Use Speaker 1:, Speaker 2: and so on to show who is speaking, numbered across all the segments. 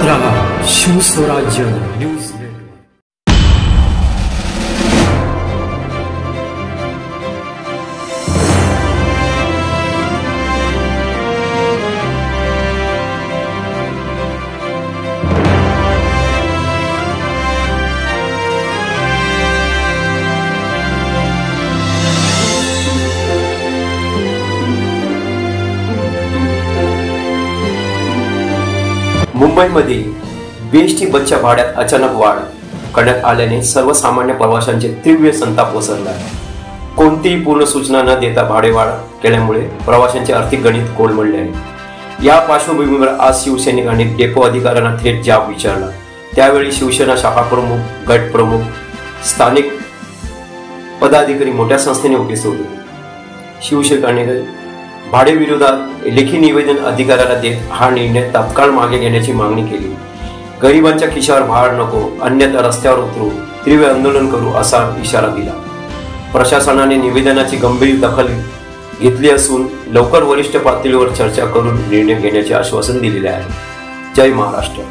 Speaker 1: पाहत रहा शिवस्वराज्य न्यूज।
Speaker 2: मुंबईमध्ये बीएसटी बसच्या भाड्यात अचानक वाढ करण्यात आल्याने सर्वसामान्य प्रवाशांचे तीव्र संताप पसरला। कोणतीही पूर्ण सूचना न देता भाडेवाढ केल्यामुळे प्रवाशांचे आर्थिक गणित कोलमडले आहे। या पार्श्वभूमीवर आज शिवसैनिकांनी डेपो अधिकाऱ्यांना थेट जाब विचारला। त्यावेळी शिवसेना शाखा प्रमुख, गट प्रमुख, स्थानिक पदाधिकारी मोठ्या संख्येने उपस्थित होते। शिवसैनिकांनी भाडे विरोधात लेखी निवेदन अधिकाऱ्याला देत हा निर्णय तात्काळ मागे घेण्याची मागणी केली। गरिबांच्या खिशावर भार नको, अन्यथा रस्त्यावर उतरू, तीव्र आंदोलन करू असा इशारा दिला। प्रशासनाने निवेदनाची गंभीर दखल घेतली असून लवकर वरिष्ठ पातळीवर चर्चा करून निर्णय घेण्याचे आश्वासन दिलेले आहे। जय महाराष्ट्र।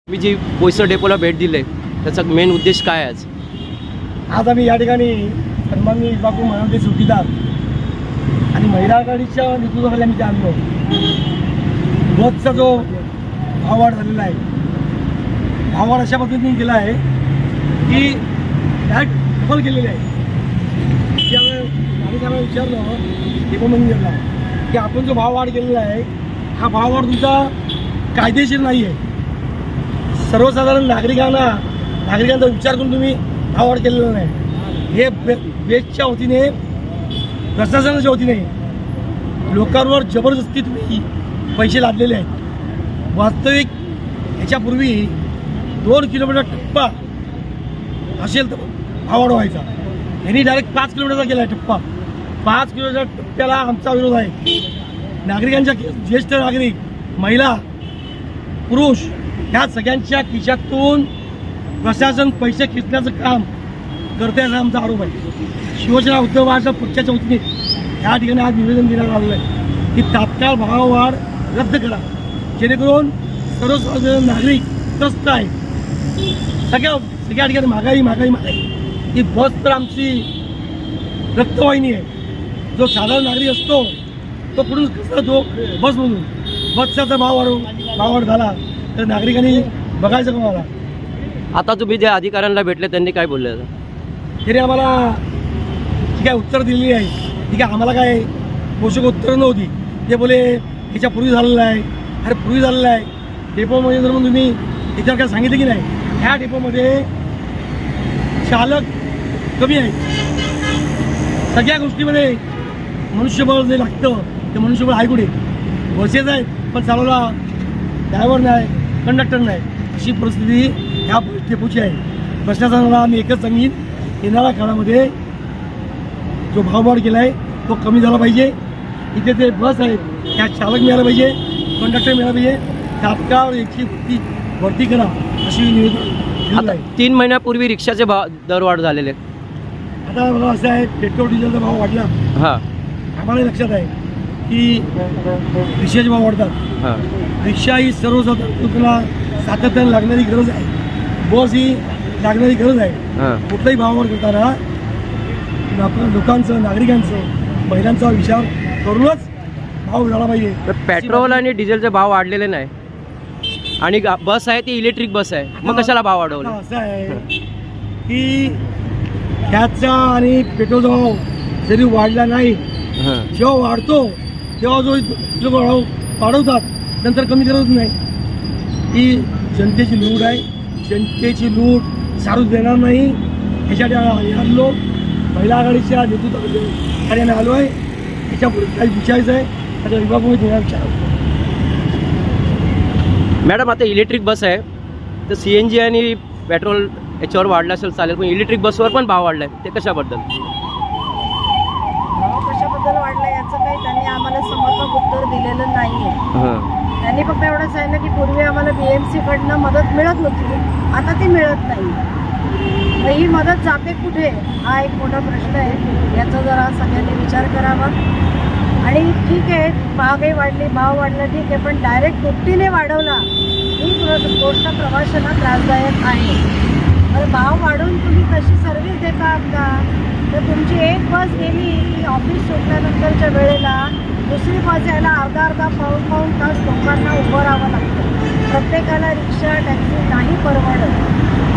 Speaker 3: मी जी बोईसर डेपोला भेट दिली त्याचा मेन उद्देश काय आहे?
Speaker 4: आज आम्ही या ठिकाणी सन्माननीय बाबू महानंदे चौकीदार आणि महिला आघाडीच्या नेतृत्वाखाली आम्ही आणलो। बसचा जो भाववाढ झालेला आहे, भाववाढ अशा पद्धतीने केला आहे की डायरेक्ट डबल केलेले आहे। त्यामुळे त्यांना विचारलं डेपो मॅनेजरला की आपण जो भाववाढ केलेला आहे हा भाववाढ तुमचा कायदेशीर नाही आहे। सर्वसाधारण नागरिकांचा विचार करून तुम्ही भाववाढ केलेला नाही। हे बेस्टच्या वतीने, प्रशासनाच्या वतीने लोकांवर जबरदस्ती तुम्ही पैसे लादलेले आहेत। वास्तविक ह्याच्यापूर्वी 2 किलोमीटर टप्पा असेल तर भाववाढ व्हायचा, यांनी डायरेक्ट 5 किलोमीटरचा केला आहे टप्पा। 5 किलोमीटर टप्प्याला आमचा विरोध आहे। नागरिकांच्या, ज्येष्ठ नागरिक, महिला, पुरुष ह्या सगळ्यांच्या खिशातून प्रशासन पैसे खेचण्याचं काम करते असा आमचा आरोप आहे। शिवसेना उद्धव बाळासाहेब पक्षाच्या वतीने या ठिकाणी आज निवेदन देण्यात आलेलं आहे की तात्काळ भाववाढ रद्द करा, जेणेकरून सर्वसाधारण नागरिक त्रस्त आहे। सगळ्या ठिकाणी महागाई ही बस तर आमची रक्तवाहिनी आहे। जो साधारण नागरिक असतो तो कुठून कसा तो बसमधून बसचा जर भाववाढ झाला तर नागरिकांनी बघायचं कोणाला।
Speaker 3: आता तुम्ही ज्या अधिकाऱ्यांना भेटले त्यांनी काय बोलले?
Speaker 4: तरी आम्हाला जी काय उत्तर दिलेली आहे ती काय आम्हाला काय पोषक उत्तर नव्हती। ते बोले ह्याच्या पूर्वी झालेलं आहे। अरे पूर्वी झालेलं आहे डेपोमध्ये, जर मग तुम्ही याच्यावर काय सांगितलं की नाही? ह्या डेपोमध्ये चालक कमी आहे। सगळ्या गोष्टीमध्ये मनुष्यबळ जे लागतं ते मनुष्यबळ आहे कुठे? बसेस आहेत पण चालवला ड्रायव्हर नाही, कंडक्टर नाही, अशी परिस्थिती ह्या डेपोची आहे। प्रशासनाला आम्ही एकच सांगेन, येणाऱ्या काळामध्ये जो भाववाढ केला आहे तो कमी झाला पाहिजे। इथे जे बस आहेत त्या चालक मिळाला पाहिजे, कंडक्टर मिळाला पाहिजे, तात्काळ याची भरती करा अशी निवेदन आहे।
Speaker 3: 3 महिन्यापूर्वी रिक्षाचे दरवाढ झालेले।
Speaker 4: आता मला असं आहे, पेट्रोल डिझेलचा भाव वाढला। आम्हाला लक्षात आहे की रिक्षाचे भाव वाढतात। रिक्षा ही सर्वसाधारण सातत्याने लागणारी गरज आहे, बस ही लागणारी गरज आहे। कुठलाही भावावर करताना लोकांचं, नागरिकांचं, महिलांचा विचार करूनच भाव झाला पाहिजे।
Speaker 3: पेट्रोल आणि डिझेलचे भाव वाढलेले नाही आणि बस आहे ती इलेक्ट्रिक बस आहे, मग कशाला भाव वाढवला?
Speaker 4: असं आहे की गॅसचा आणि पेट्रोलचा भाव जरी वाढला नाही, जेव्हा वाढतो तेव्हा जो भाव वाढवतात नंतर कमी करत नाही। ही जनतेची लूट आहे, जनतेची लूट सारू देणार नाही। ह्याच्यासाठी आलो, महिला आघाडीच्या नेतृत्वाखाली आलो आहे। ह्याच्यापुढे काही विचारायचं आहे, त्याच्या विभागामध्ये देणार विचार।
Speaker 3: मॅडम, आता इलेक्ट्रिक बस आहे तर CNG आणि पेट्रोल याच्यावर वाढलं असेल चालेल, पण इलेक्ट्रिक बसवर पण भाव वाढलाय, ते कशाबद्दल?
Speaker 5: कशाबद्दल वाढला याचं काही त्यांनी आम्हाला समर्पक उत्तर दिलेलं नाहीये। त्यांनी फक्त एवढं सांगितलं की पूर्वी आम्हाला BMC कडनं मदत मिळत होती, आता ती मिळत नाही. मग ही मदत जाते कुठे हा एक मोठा प्रश्न आहे. याचा जरा सगळ्यांनी विचार करावा. आणि ठीक आहे, महागाई वाढली, भाव वाढला, ठीक आहे, पण डायरेक्ट दुपटीने वाढवला ही गोष्ट प्रवाशांना त्रासदायक आहे. तर भाव वाढवून तुम्ही कशी सर्व्हिस देता आहात का? तर तुमची एक बस गेली की ऑफिस सुटल्यानंतरच्या वेळेला दुसरी बस यायला अर्धा पाऊण तास लोकांना उभं राहावं लागतं. प्रत्येकाला रिक्षा टॅक्सी नाही परवडत.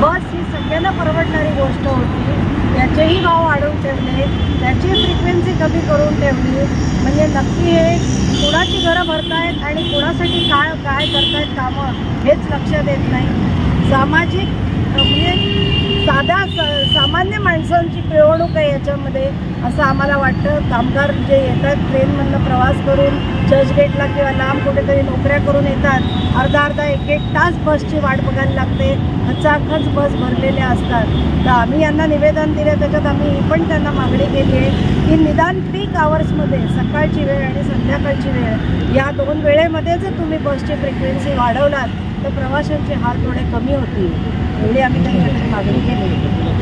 Speaker 5: बस ही सगळ्यांना परवडणारी गोष्ट होती. त्याचेही भाव वाढवून ठेवले, त्याची फ्रिक्वेन्सी कमी करून ठेवली. म्हणजे नक्की हे कुणाची घरं भरतायत आणि कुणासाठी काय करतायत कामं हेच लक्षात येत नाही. सामाजिक म्हणजे सामान्य माणसांची पिळवणूक आहे याच्यामध्ये असं आम्हाला वाटतं. कामगार जे येतात ट्रेनमधनं प्रवास करून चर्चगेटला किंवा लांब कुठेतरी नोकऱ्या करून येतात, अर्धा एक तास बसची वाट बघायला लागते. खचाखच बस भरलेल्या असतात. तर आम्ही यांना निवेदन दिलं, त्याच्यात आम्ही ही पण त्यांना मागणी केली आहे की निदान पीक आवर्समध्ये सकाळची वेळ आणि संध्याकाळची वेळ या 2 वेळेमध्ये जर तुम्ही बसची फ्रिक्वेन्सी वाढवलात तर प्रवाशांचे हाल थोडे कमी होतील. एवढी आम्ही त्यांच्याकडे मागणी केली.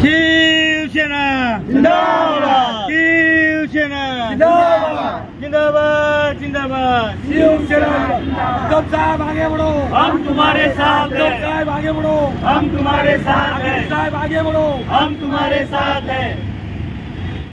Speaker 6: शिवसेना जिंदाबाद, शिवसेना जिंदाबाद, जिंदाबाद, जिंदाबाद,
Speaker 4: शिवसेना उद्धव साहेब आगे बढ़ो,
Speaker 6: हम तुम्हारे साथ हैं,
Speaker 4: उद्धव साहेब आगे बढ़ो,
Speaker 6: हम तुम्हारे साथ हैं,
Speaker 4: साहेब आगे बढ़ो,
Speaker 6: हम तुम्हारे साथ हैं.